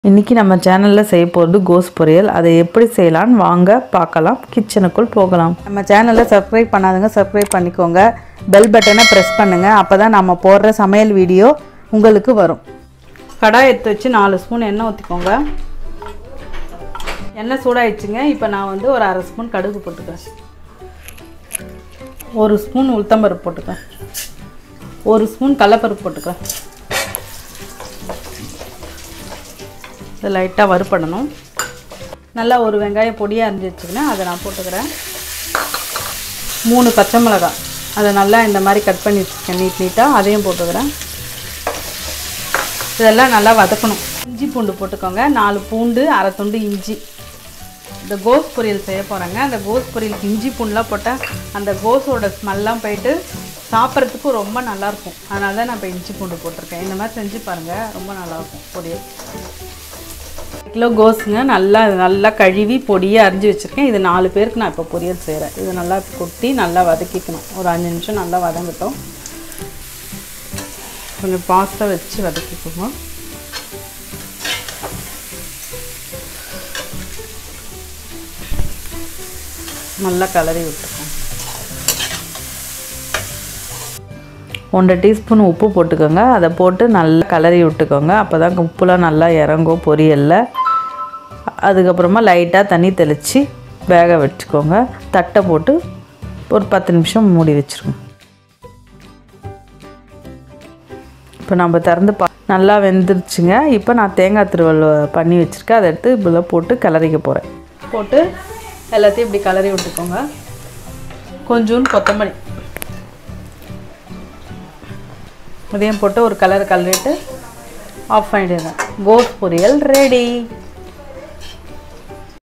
இன்னைக்கு நம்ம சேனல்ல செய்ய போறது கோஸ் பொரியல். அதை எப்படி செய்யலாம்னு வாங்க பார்க்கலாம். கிச்சனுக்குள் போகலாம். நம்ம சேனலை சப்ஸ்கிரைப் பண்ணாதவங்க சப்ஸ்கிரைப் பண்ணிக்கோங்க. பெல் பட்டனை பிரஸ் பண்ணுங்க. அப்பதான் நம்ம போடுற சமையல் வீடியோ உங்களுக்கு வரும். கடாய் எடுத்து வச்சு 4 ஸ்பூன் எண்ணெய் ஊற்றிக்கோங்க. எண்ணெய் சூடாயிடுச்சுங்க. இப்போ நான் வந்து ஒரு அரை ஸ்பூன் கடுகு போட்டுக்கிறேன். 1 ஸ்பூன் உளுத்தம்பருப்பு போட்டுக்கிறேன். 1 ஸ்பூன் கடலைப்பருப்பு போட்டுக்கிறேன். இது லைட்டாக வறுப்படணும். நல்லா ஒரு வெங்காயம் பொடியாக அரிஞ்சு வச்சுக்கினேன், அதை நான் போட்டுக்கிறேன். 3 பச்சை மிளகாய் அதை நல்லா இந்த மாதிரி கட் பண்ணி வச்சுருக்கேன் நீட்டாக, அதையும் போட்டுக்கிறேன். இதெல்லாம் நல்லா வதக்கணும். இஞ்சி பூண்டு போட்டுக்கோங்க. 4 பூண்டு, அரை துண்டு இஞ்சி. இந்த கோஸ் பொரியல் செய்ய போகிறேங்க. அந்த கோஸ் பொரியலுக்கு இஞ்சி பூண்டுலாம் போட்டால் அந்த கோஸோட ஸ்மெல்லாம் போயிட்டு சாப்பிட்றதுக்கு ரொம்ப நல்லாயிருக்கும். அதனால தான் நான் இப்போ இஞ்சி பூண்டு போட்டிருக்கேன். இந்த மாதிரி செஞ்சு பாருங்கள், ரொம்ப நல்லாயிருக்கும் பொரியல். 1 கிலோ கோஸுங்க நல்லா கழுவி பொடியாக அரிஞ்சு வச்சுருக்கேன். இது 4 பேருக்கு நான் இப்போ பொரியல் செய்கிறேன். இது நல்லா கொட்டி நல்லா வதக்கிக்கணும். ஒரு 5 நிமிஷம் நல்லா வதங்கட்டும். கொஞ்சம் ஃபாஸ்ட்டாக வச்சு வதக்கிக்கோங்க. நல்லா கலரி விட்டுக்கோங்க. 1 டீஸ்பூன் உப்பு போட்டுக்கோங்க. அதை போட்டு நல்லா கலரி விட்டுக்கோங்க. அப்போ தான் உப்புலாம் நல்லா இறங்கும் பொரியலில். அதுக்கப்புறமா லைட்டாக தண்ணி தெளித்து வேக வச்சுக்கோங்க. தட்டை போட்டு ஒரு 10 நிமிஷம் மூடி வச்சுருங்க. இப்போ நம்ம திறந்து நல்லா வெந்துருச்சுங்க. இப்போ நான் தேங்காய் திருவல் பண்ணி வச்சுருக்கேன். அதை எடுத்து இப்படி போட்டு கிளறிக்க போகிறேன். போட்டு எல்லாத்தையும் இப்படி கிளறி விட்டுக்கோங்க. கொஞ்சோண்டு கொத்தமல்லி இதையும் போட்டு ஒரு கலரிட்டு ஆஃப் பண்ணிடுங்க. கோஸ் பொரியல் ரெடி.